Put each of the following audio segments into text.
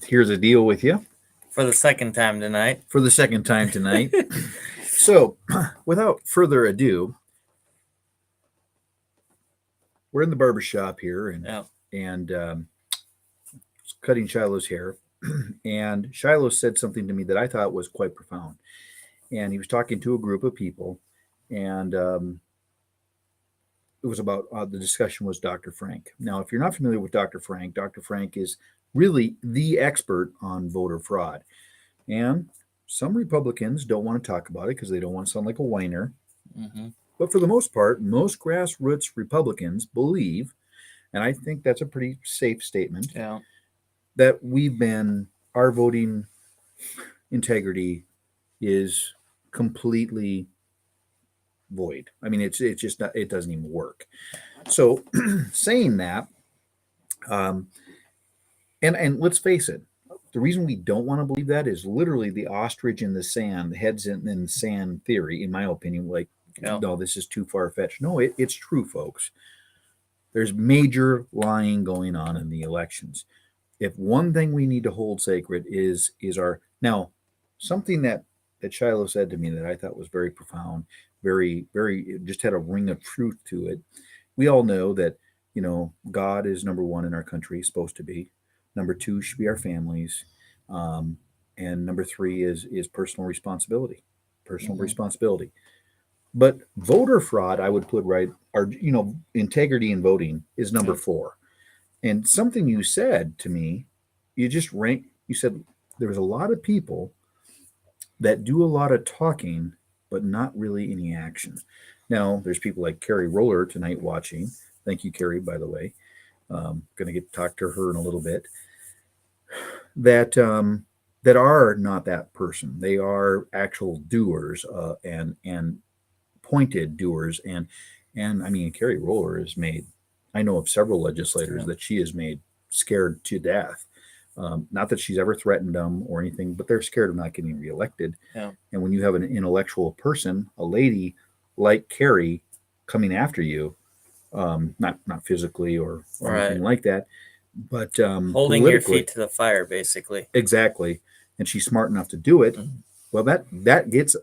here's a deal with you for the second time tonight. So, without further ado, we're in the barber shop here and cutting Shiloh's hair. And Shiloh said something to me that I thought was quite profound. And he was talking to a group of people, and it was about the discussion was Dr. Frank. Now, if you're not familiar with Dr. Frank is really the expert on voter fraud. And some Republicans don't want to talk about it because they don't want to sound like a whiner. Mm-hmm. But for the most part, most grassroots Republicans believe, and I think that's a pretty safe statement, that our voting integrity is completely void. I mean, it's just not, it doesn't even work. So saying that, and let's face it, the reason we don't want to believe that is literally the ostrich in the sand, the heads in the sand theory, in my opinion. Like, no, this is too far fetched. No, it's true, folks. There's major lying going on in the elections. If one thing we need to hold sacred is our now something that Shiloh said to me that I thought was very profound, very very just had a ring of truth to it. We all know that God is number one in our country, supposed to be. Number two should be our families, and number three is personal responsibility, responsibility. But voter fraud, I would put right, or integrity in voting is number four. And something you said to me, you said there was a lot of people that do a lot of talking, but not really any action. Now, there's people like Carrie Roller tonight watching. Thank you, Carrie, by the way. Going to get to talk to her in a little bit. That are not that person. They are actual doers and pointed doers. And I mean, Carrie Roller has made. I know of several legislators that she has made scared to death. Not that she's ever threatened them or anything, but they're scared of not getting reelected. Yeah. And when you have an intellectual person, a lady like Carrie, coming after you, not physically or anything like that, but holding your feet to the fire, basically. Exactly. And she's smart enough to do it. Mm-hmm. Well, that gets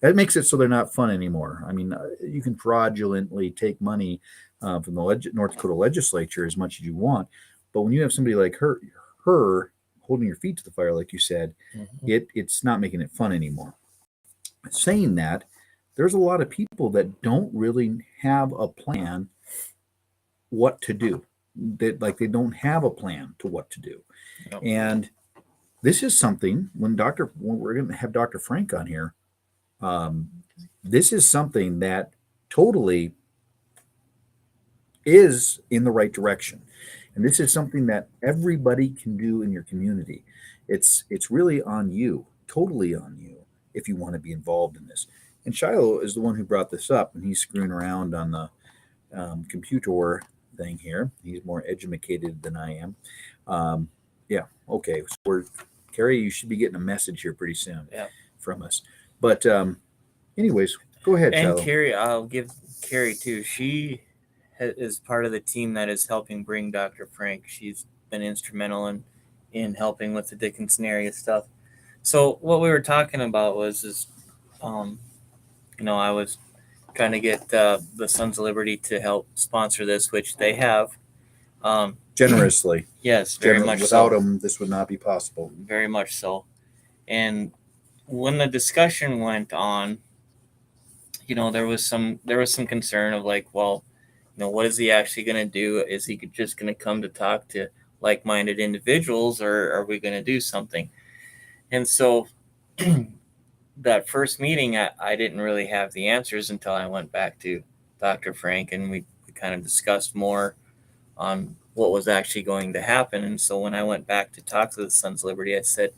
that makes it so they're not fun anymore. I mean, you can fraudulently take money from the North Dakota legislature as much as you want, but when you have somebody like her holding your feet to the fire, like you said, it's not making it fun anymore. Saying that, there's a lot of people that don't really have a plan what to do. They don't have a plan to what to do. Nope. And this is something when we're going to have Dr. Frank on here, this is something that totally is in the right direction. And this is something that everybody can do in your community. It's really on you, totally on you, if you want to be involved in this. And Shiloh is the one who brought this up, and he's screwing around on the computer thing here. He's more educated than I am. Yeah, okay. So Carrie, you should be getting a message here pretty soon from us. But anyways, go ahead, and Shiloh. Carrie, I'll give Carrie too. She is part of the team that is helping bring Dr. Frank. She's been instrumental in helping with the Dickinson area stuff. So what we were talking about was I was trying to get the Sons of Liberty to help sponsor this, which they have. Generously. Yes, very much without them, this would not be possible. Very much so. And when the discussion went on, there was some concern of like, well, what is he actually going to do? Is he just going to come to talk to like-minded individuals, or are we going to do something? And so that first meeting, I didn't really have the answers until I went back to Dr. Frank, and we kind of discussed more on what was actually going to happen. And so when I went back to talk to the Sons of Liberty, I said,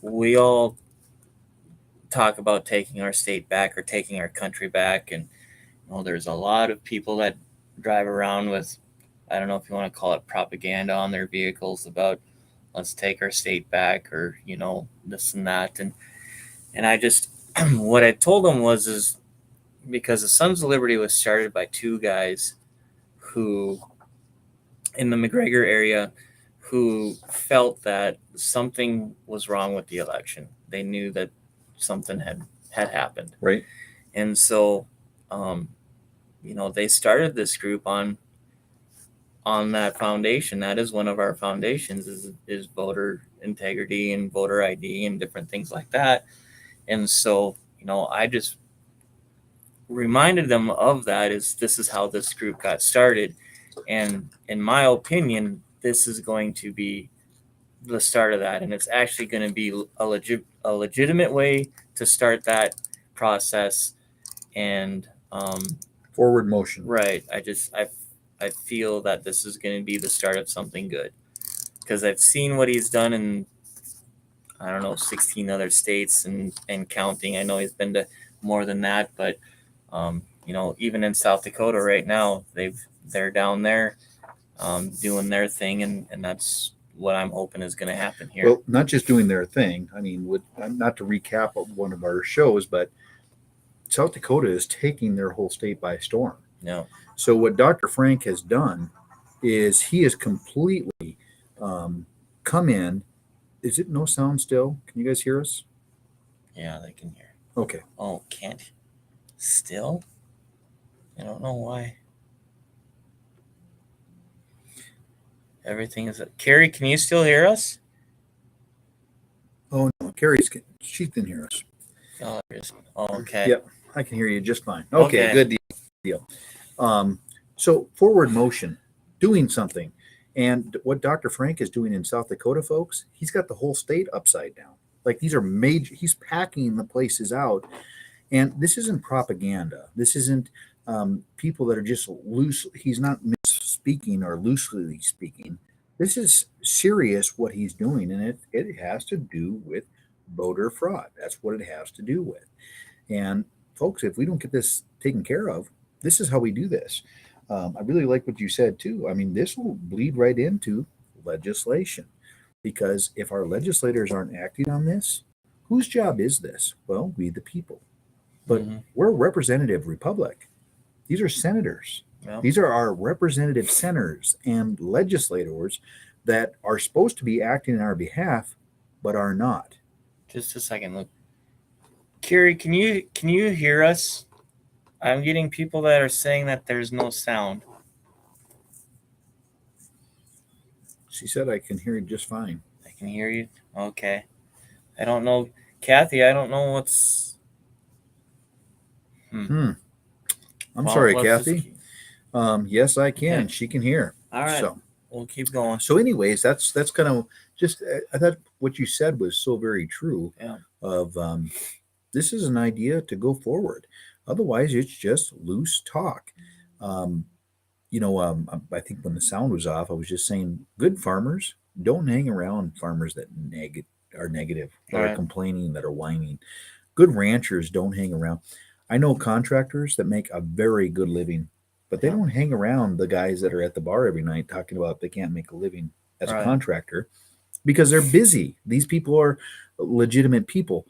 we all talk about taking our state back or taking our country back. And there's a lot of people that drive around with, I don't know if you want to call it propaganda on their vehicles about let's take our state back or, this and that. And I just, what I told them is because the Sons of Liberty was started by two guys who in the McGregor area who felt that something was wrong with the election. They knew that something had happened. Right. And so, they started this group on that foundation. That is one of our foundations is voter integrity and voter ID and different things like that. And so, I just reminded them of that. This is how this group got started. And in my opinion, this is going to be the start of that. And it's actually going to be a legitimate way to start that process. And forward motion. Right. I feel that this is going to be the start of something good, because I've seen what he's done in, I don't know, 16 other states and counting. I know he's been to more than that, but even in South Dakota right now, they're down there doing their thing, and that's what I'm hoping is going to happen here. Well, not just doing their thing. I mean, not to recap one of our shows, but South Dakota is taking their whole state by storm. No. So what Dr. Frank has done is he has completely come in. Is it no sound still? Can you guys hear us? Yeah, they can hear. Okay. Oh, can't. Still? I don't know why. Everything is... Carrie, can you still hear us? Oh, no. She can hear us. Oh, okay. Yep. I can hear you just fine. Okay. Good deal. So forward motion, doing something. And what Dr. Frank is doing in South Dakota, folks, he's got the whole state upside down. Like, these are major, he's packing the places out. And this isn't propaganda. This isn't people that are just loose. He's not misspeaking or loosely speaking. This is serious what he's doing. And it has to do with voter fraud. That's what it has to do with. And folks, if we don't get this taken care of, this is how we do this. I really like what you said too. I mean, this will bleed right into legislation, because if our legislators aren't acting on this, whose job is this? Well, we the people. But we're a representative republic. These are senators. Yeah. These are our representative senators and legislators that are supposed to be acting on our behalf, but are not. Just a second, look. Carrie, can you hear us? I'm getting people that are saying that there's no sound. She said I can hear you just fine. I can hear you? Okay. I don't know. Kathy, I don't know what's... I'm sorry, Kathy. Yes, I can. Okay. She can hear. All right. So we'll keep going. So anyways, that's kind of just, I thought what you said was so very true. Yeah. Of this is an idea to go forward. Otherwise, it's just loose talk. I think when the sound was off, I was just saying, good farmers don't hang around farmers that are negative, that are complaining, that are whining. Good ranchers don't hang around. I know contractors that make a very good living, but they don't hang around the guys that are at the bar every night talking about they can't make a living as a contractor, because they're busy. These people are legitimate people.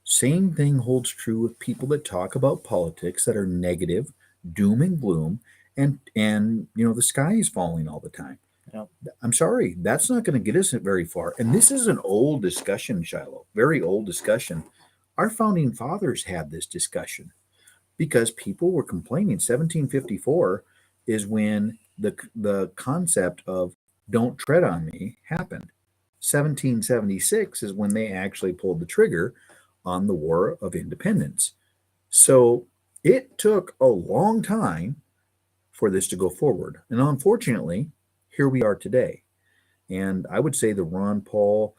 Same thing holds true with people that talk about politics that are negative, doom and gloom, and the sky is falling all the time. Yep. I'm sorry, that's not going to get us very far. And this is an old discussion, Shiloh, very old discussion. Our founding fathers had this discussion because people were complaining. 1754 is when the concept of "don't tread on me" happened. 1776 is when they actually pulled the trigger on the War of Independence. So it took a long time for this to go forward. And unfortunately, here we are today. And I would say the Ron Paul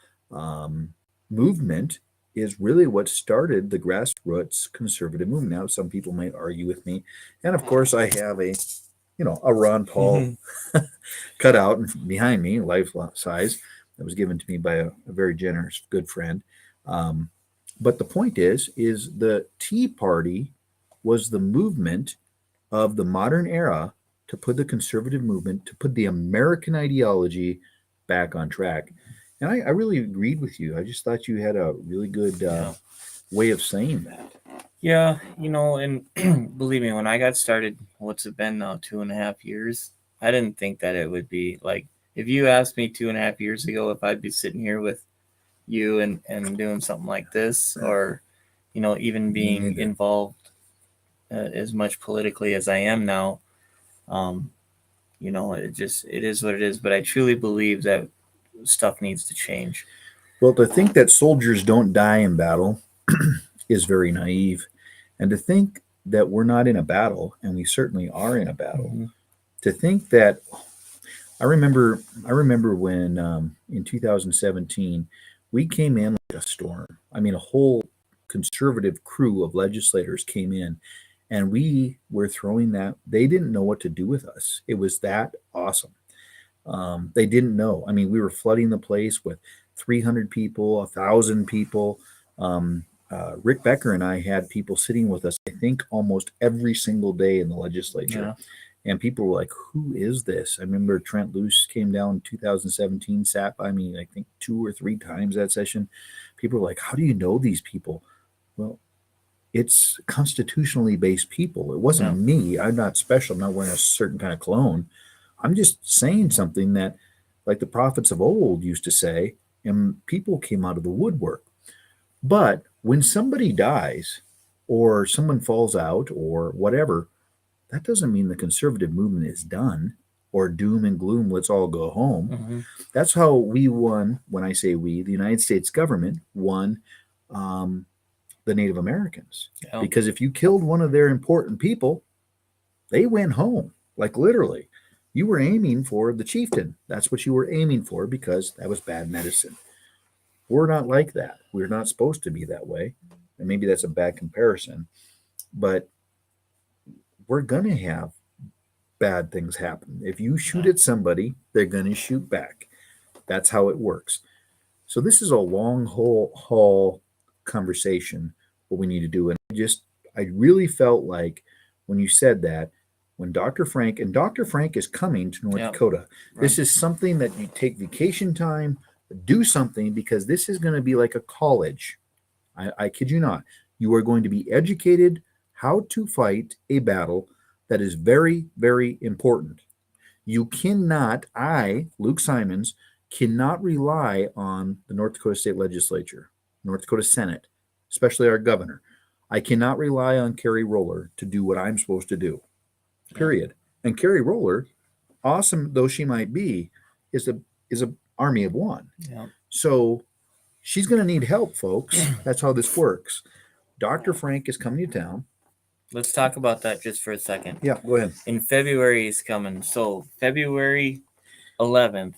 movement is really what started the grassroots conservative movement. Now, some people might argue with me. And of course, I have a Ron Paul cutout behind me, life size, that was given to me by a very generous, good friend. But the point is the Tea Party was the movement of the modern era to put the conservative movement, to put the American ideology back on track. And I really agreed with you. I just thought you had a really good way of saying that. Yeah, and believe me, when I got started, what's it been now, 2.5 years? I didn't think that it would be like, if you asked me 2.5 years ago if I'd be sitting here with you and doing something like this, or, even being neither. involved as much politically as I am now, it is what it is. But I truly believe that stuff needs to change. Well, to think that soldiers don't die in battle is very naive. And to think that we're not in a battle, and we certainly are in a battle, Mm-hmm. to think that I remember when in 2017 we came in like a storm. I mean, a whole conservative crew of legislators came in, and we were throwing that. They didn't know what to do with us. It was that awesome. They didn't know. I mean, we were flooding the place with 300 people, 1,000 people. Rick Becker and I had people sitting with us, I think, almost every single day in the legislature. Yeah. And people were like, who is this? I remember Trent Luce came down in 2017, sat by me, I think, 2 or 3 times that session. People were like, how do you know these people? Well, it's constitutionally based people. It wasn't me. I'm not special. I'm not wearing a certain kind of cologne. I'm just saying something that, like the prophets of old used to say, and people came out of the woodwork. But when somebody dies or someone falls out or whatever, that doesn't mean the conservative movement is done or doom and gloom, let's all go home. Mm-hmm. That's how we won. When I say we, the United States government won the Native Americans. Yeah. Because if you killed one of their important people, they went home, like literally. You were aiming for the chieftain. That's what you were aiming for, because that was bad medicine. We're not like that. We're not supposed to be that way. And maybe that's a bad comparison, but we're going to have bad things happen. If you shoot at somebody, they're going to shoot back. That's how it works. So this is a long haul conversation, what we need to do. And I really felt like when you said that, when Dr. Frank is coming to North Dakota, this is something that you take vacation time, do something, because this is going to be like a college. I kid you not. You are going to be educated how to fight a battle that is very, very important. You cannot, Luke Simons, cannot rely on the North Dakota State Legislature, North Dakota Senate, especially our governor. I cannot rely on Carrie Roller to do what I'm supposed to do, period. And Carrie Roller, awesome though she might be, is a army of one. Yeah. So she's going to need help, folks. That's how this works. Dr. Frank is coming to town. Let's talk about that just for a second. Yeah, go ahead. In February is coming. So February 11th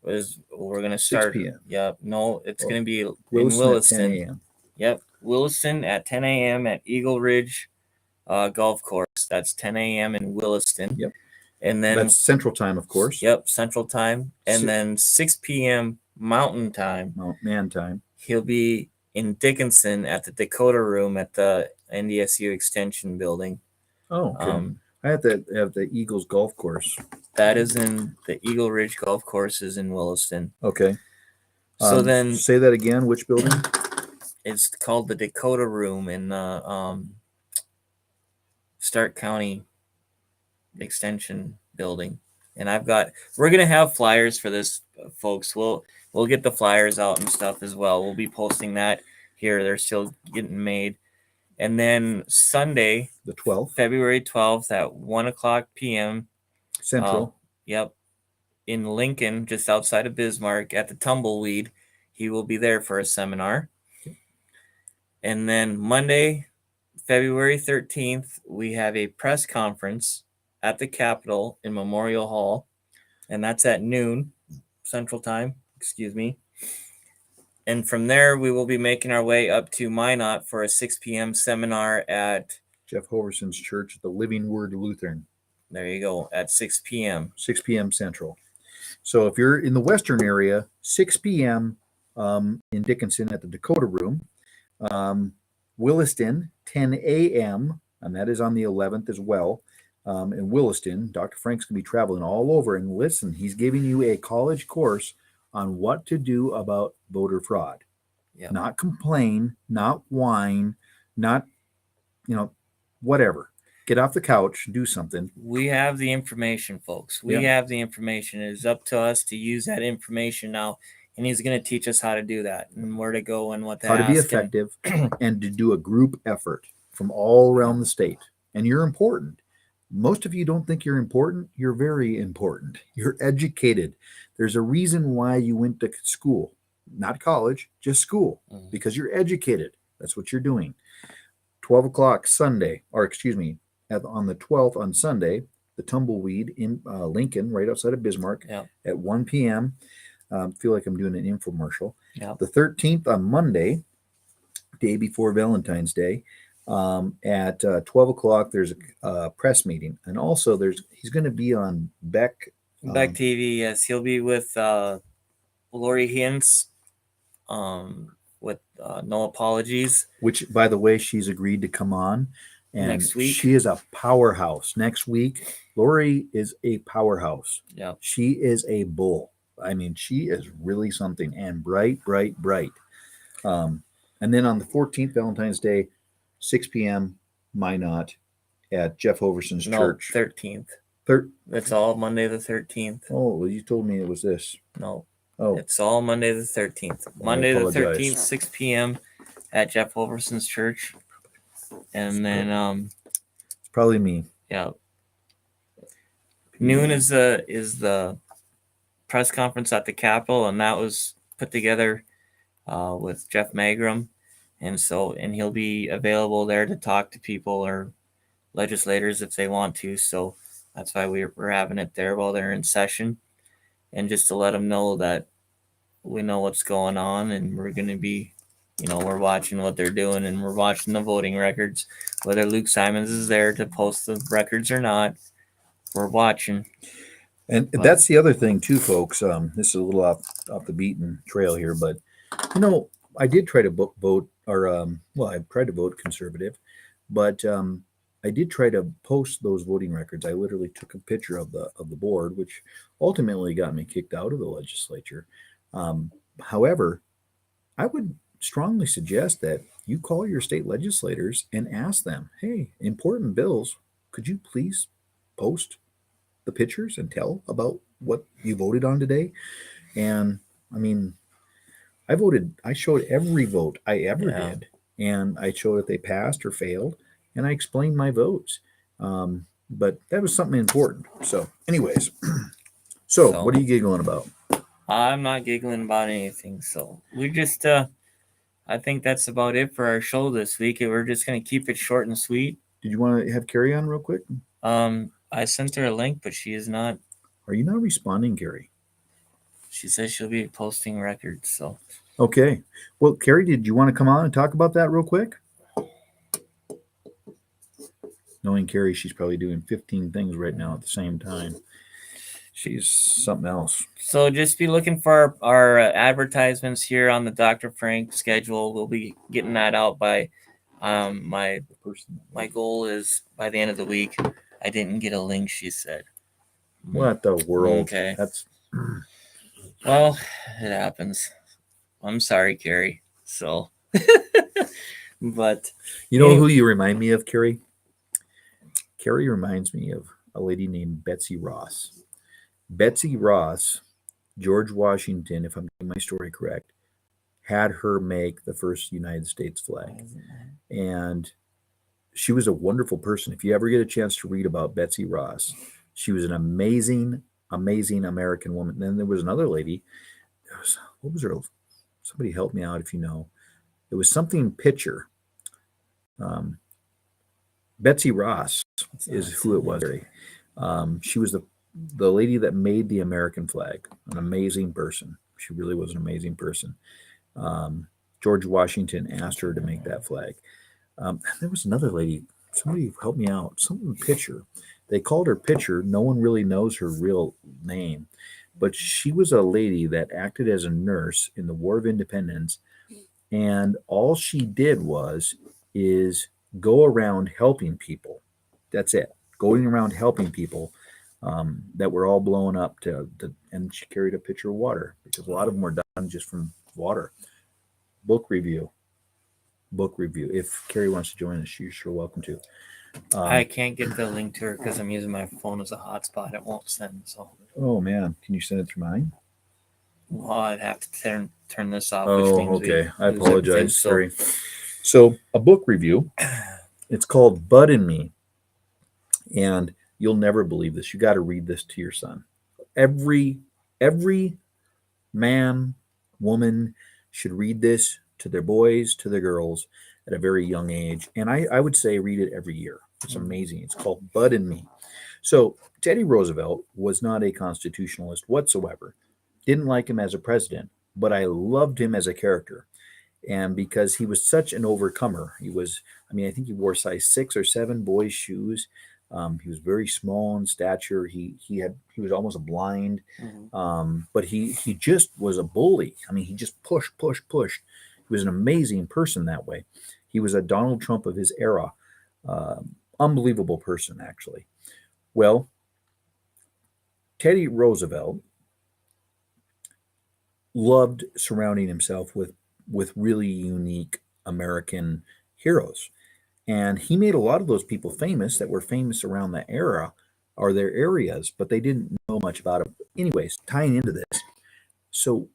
we're going to start. 6 p.m. Yep. No, it's going to be in Williston. Williston. 10 a.m. Yep. Williston at 10 a.m. at Eagle Ridge Golf Course. That's 10 a.m. in Williston. Yep. And then that's Central Time, of course. Yep, Central Time. And then 6 p.m. Mountain Time. Man time. He'll be in Dickinson at the Dakota Room at the NDSU Extension Building. Oh, okay. I have the Eagles Golf Course. That is in the Eagle Ridge Golf Course is in Williston. Okay. So then say that again. Which building? It's called the Dakota Room in the Stark County Extension Building. And we're gonna have flyers for this, folks. We'll get the flyers out and stuff as well. We'll be posting that here. They're still getting made. And then Sunday, the 12th, February 12th at 1:00 p.m. Central. Yep. In Lincoln, just outside of Bismarck at the Tumbleweed. He will be there for a seminar. Okay. And then Monday, February 13th, we have a press conference at the Capitol in Memorial Hall. And that's at noon Central Time. Excuse me. And from there, we will be making our way up to Minot for a 6 p.m. seminar at Jeff Hoverson's church, the Living Word Lutheran. There you go, at 6 p.m. 6 p.m. Central. So if you're in the western area, 6 p.m. In Dickinson at the Dakota Room. Williston, 10 a.m., and that is on the 11th as well. In Williston, Dr. Frank's going to be traveling all over. And listen, he's giving you a college course on what to do about voter fraud. Yep. Not complain, not whine, not, whatever. Get off the couch and do something. We have the information, folks. We have the information. It is up to us to use that information now. And he's going to teach us how to do that and where to go and what to How to be ask effective and to do a group effort from all around the state. And you're important. Most of you don't think you're important. You're very important. You're educated. There's a reason why you went to school, not college, just school, because you're educated. That's what you're doing. 12 o'clock Sunday, or excuse me, on the 12th on Sunday, the Tumbleweed in Lincoln, right outside of Bismarck, at 1 p.m. Feel like I'm doing an infomercial. The 13th on Monday, day before Valentine's Day, at 12 o'clock, there's a press meeting. And also he's going to be on Beck TV. Yes, he'll be with Lori Hintz with No Apologies. Which, by the way, she's agreed to come on. And next week. She is a powerhouse. Next week, Lori is a powerhouse. Yeah. She is a bull. I mean, she is really something, and bright. And then on the 14th, Valentine's Day, 6 p.m., Minot at Jeff Overson's church. 13th. That's all Monday the 13th. Oh, well, you told me it was this. No. Oh. It's all Monday the 13th. Monday the 13th, 6 p.m. at Jeff Overson's church. And then it's probably me. Yeah. Noon is the press conference at the Capitol, and that was put together with Jeff Magrum, and he'll be available there to talk to people or legislators if they want to. So that's why we're having it there while they're in session, and just to let them know that we know what's going on, and we're going to be, we're watching what they're doing, and we're watching the voting records, whether Luke Simons is there to post the records or not. We're watching. And that's the other thing too, folks. This is a little off the beaten trail here, but I did try to vote, or I tried to vote conservative, but I did try to post those voting records. I literally took a picture of the board, which ultimately got me kicked out of the legislature. However, I would strongly suggest that you call your state legislators and ask them, hey, important bills, could you please post the pictures and tell about what you voted on today? And I mean, I showed every vote I ever did, and I showed if they passed or failed, and I explained my votes. But that was something important. So anyways, so what are you giggling about? I'm not giggling about anything. So we just, I think that's about it for our show this week. We're just going to keep it short and sweet. Did you want to have Carrie on real quick? I sent her a link, but she is not. Are you not responding, Carrie? She says she'll be posting records. So. Okay. Well, Carrie, did you want to come on and talk about that real quick? Knowing Carrie, she's probably doing 15 things right now at the same time. She's something else. So just be looking for our advertisements here on the Dr. Frank schedule. We'll be getting that out by my goal is by the end of the week. I didn't get a link, she said. What the world? Okay. That's well, it happens. I'm sorry, Carrie. So but who you remind me of, Carrie? Carrie reminds me of a lady named Betsy Ross. Betsy Ross, George Washington, if I'm getting my story correct, had her make the first United States flag. And she was a wonderful person. If you ever get a chance to read about Betsy Ross, she was an amazing, amazing American woman. And then there was another lady. What was her? Somebody help me out if you know. It was something Pitcher. Betsy Ross is who it was. She was the lady that made the American flag. An amazing person. She really was an amazing person. George Washington asked her to make that flag. There was another lady. Somebody help me out. Something Pitcher. They called her Pitcher. No one really knows her real name. But she was a lady that acted as a nurse in the War of Independence. And all she did is go around helping people. That's it. Going around helping people that were all blown up and she carried a pitcher of water because a lot of them were done just from water. Book review. If Carrie wants to join us, she's sure welcome to. I can't get the link to her because I'm using my phone as a hotspot. It won't send. So, Oh man, can you send it through mine? well, I'd have to turn this off, which Oh, means okay. I we lose everything. apologize. Sorry. So a book review. It's called Bud and Me, and you'll never believe this. You got to read this to your son. Every man, woman should read this to their boys, to their girls at a very young age. And I would say read it every year. It's amazing. It's called Bud and Me. So Teddy Roosevelt was not a constitutionalist whatsoever. Didn't like him as a president, but I loved him as a character. And because he was such an overcomer, I think he wore size 6 or 7 boys' shoes. He was very small in stature. He was almost blind, but he just was a bully. I mean, he just pushed. He was an amazing person that way. He was a Donald Trump of his era. Unbelievable person, actually. Well, Teddy Roosevelt loved surrounding himself with really unique American heroes. And he made a lot of those people famous that were famous around the era or their areas, but they didn't know much about it. Anyways, tying into this. So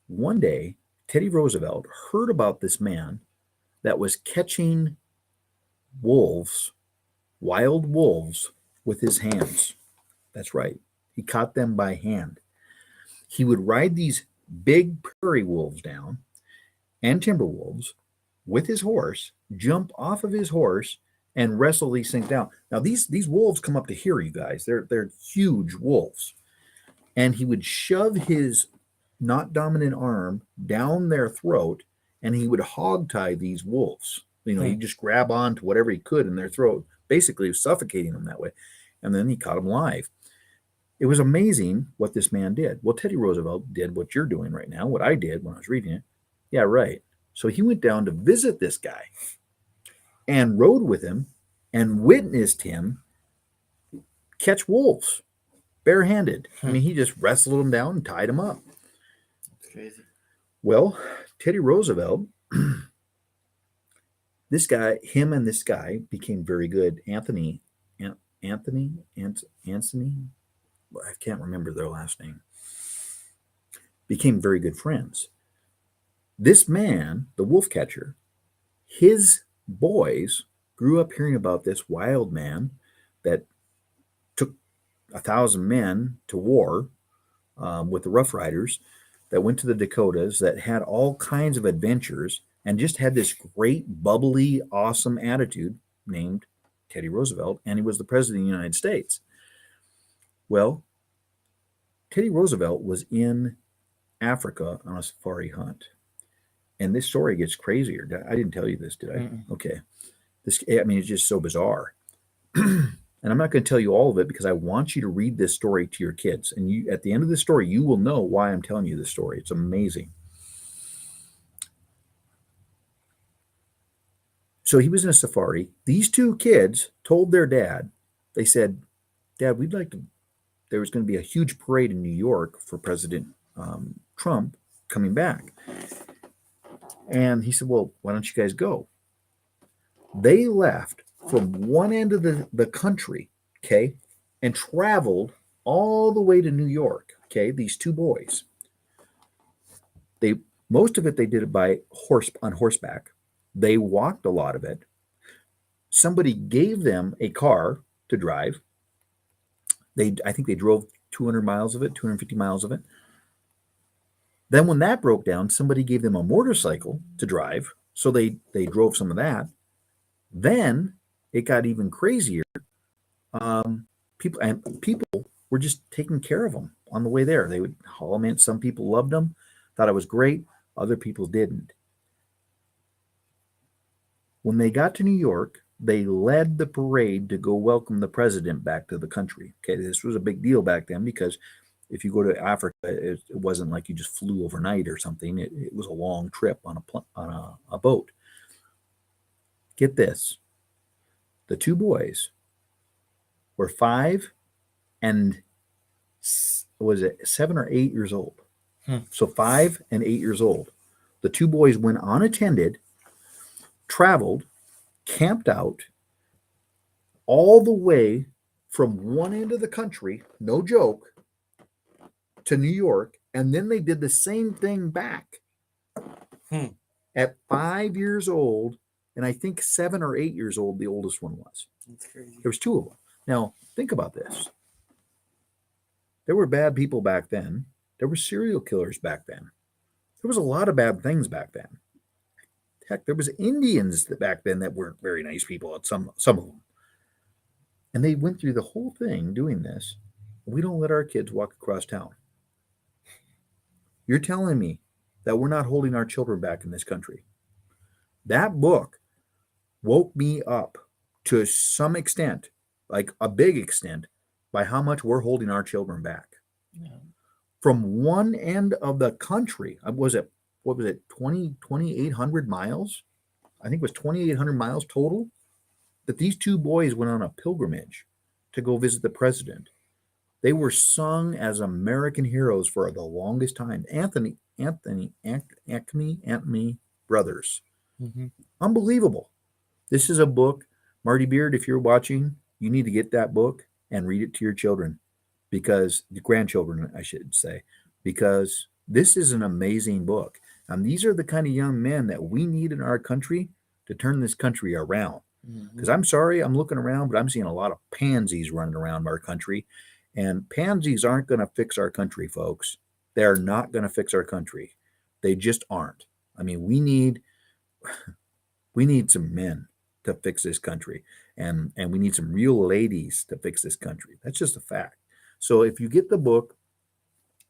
one day, Teddy Roosevelt heard about this man that was catching wolves, wild wolves, with his hands. That's right. He caught them by hand. He would ride these big prairie wolves down and timber wolves with his horse, jump off of his horse, and wrestle these things down. Now, these wolves come up to here, you guys. They're huge wolves. And he would shove his not dominant arm down their throat, and he would hog tie these wolves. He'd just grab on to whatever he could in their throat, basically suffocating them that way. And then he caught them live. It was amazing what this man did. Well, Teddy Roosevelt did what you're doing right now, what I did when I was reading it. Yeah, right. So he went down to visit this guy and rode with him and witnessed him catch wolves barehanded. I mean, he just wrestled them down and tied them up. That's crazy. Well, Teddy Roosevelt, this guy became very good. Anthony, I can't remember their last name, became very good friends. This man, the wolf catcher, his boys grew up hearing about this wild man that took 1,000 men to war with the Rough Riders, that went to the Dakotas, that had all kinds of adventures and just had this great, bubbly, awesome attitude named Teddy Roosevelt, and he was the president of the United States. Well, Teddy Roosevelt was in Africa on a safari hunt. And this story gets crazier. I didn't tell you this, did I? Mm-mm. Okay. It's just so bizarre. And I'm not going to tell you all of it because I want you to read this story to your kids. And you, at the end of the story, you will know why I'm telling you this story. It's amazing. So he was in a safari. These 2 kids told their dad, they said, Dad, there was going to be a huge parade in New York for President Trump coming back. And he said, well, why don't you guys go? They left from one end of the country, okay, and traveled all the way to New York, okay, these 2 boys. Most of it, they did it on horseback. They walked a lot of it. Somebody gave them a car to drive. I think they drove 200 miles of it, 250 miles of it. Then when that broke down, somebody gave them a motorcycle to drive. So they drove some of that. Then it got even crazier. People were just taking care of them on the way there. They would haul them in. Some people loved them, thought it was great. Other people didn't. When they got to New York, they led the parade to go welcome the president back to the country. Okay, this was a big deal back then because if you go to Africa, it wasn't like you just flew overnight or something. It was a long trip on a boat. Get this. The 2 boys were 5 and 7 or 8 years old. So 5 and 8 years old. The 2 boys went unattended, traveled, camped out, all the way from one end of the country, no joke, to New York, and then they did the same thing back. At 5 years old, and I think 7 or 8 years old, the oldest one was. That's crazy. There was 2 of them. Now, think about this. There were bad people back then. There were serial killers back then. There was a lot of bad things back then. Heck, there was Indians back then that weren't very nice people, some of them. And they went through the whole thing doing this. We don't let our kids walk across town. You're telling me that we're not holding our children back in this country. That book woke me up to some extent, like a big extent, by how much we're holding our children back. Yeah. From one end of the country, what was it, 2,800 miles? I think it was 2,800 miles total, that these 2 boys went on a pilgrimage to go visit the president. They were sung as American heroes for the longest time. Anthony brothers. Mm-hmm. Unbelievable. This is a book, Marty Beard, if you're watching, you need to get that book and read it to your children, because the grandchildren, I should say, because this is an amazing book. And these are the kind of young men that we need in our country to turn this country around. Because I'm sorry, I'm looking around, but I'm seeing a lot of pansies running around our country. And pansies aren't going to fix our country, folks. They're not going to fix our country. They just aren't. I mean, we need some men to fix this country. And we need some real ladies to fix this country. That's just a fact. So if you get the book,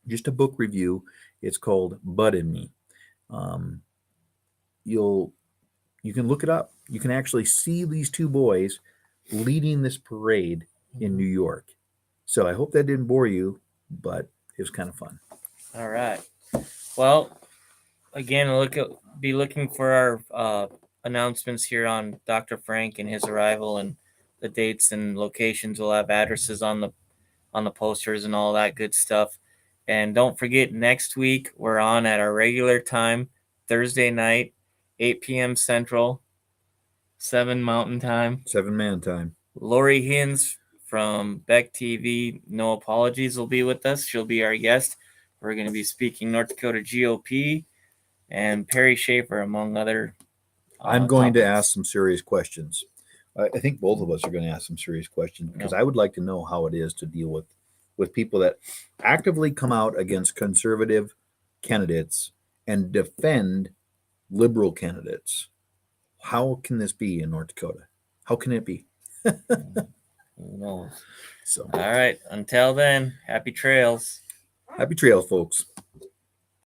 just a book review, it's called Bud and Me. You can look it up. You can actually see these 2 boys leading this parade in New York. So I hope that didn't bore you, but it was kind of fun. All right. Well, again, be looking for our announcements here on Dr. Frank and his arrival, and the dates and locations. We'll have addresses on the posters and all that good stuff. And don't forget, next week we're on at our regular time, Thursday night, 8 p.m. Central, 7 Mountain Time. 7 Man Time. Lori Hins from Beck TV, No Apologies, will be with us. She'll be our guest. We're going to be speaking North Dakota GOP and Perry Schaefer, among other I'm going topics. to ask some serious questions. I think both of us are going to ask some serious questions, because I would like to know how it is to deal with people that actively come out against conservative candidates and defend liberal candidates. How can this be in North Dakota? How can it be? Who knows? So, all right. Until then, happy trails. Happy trails, folks.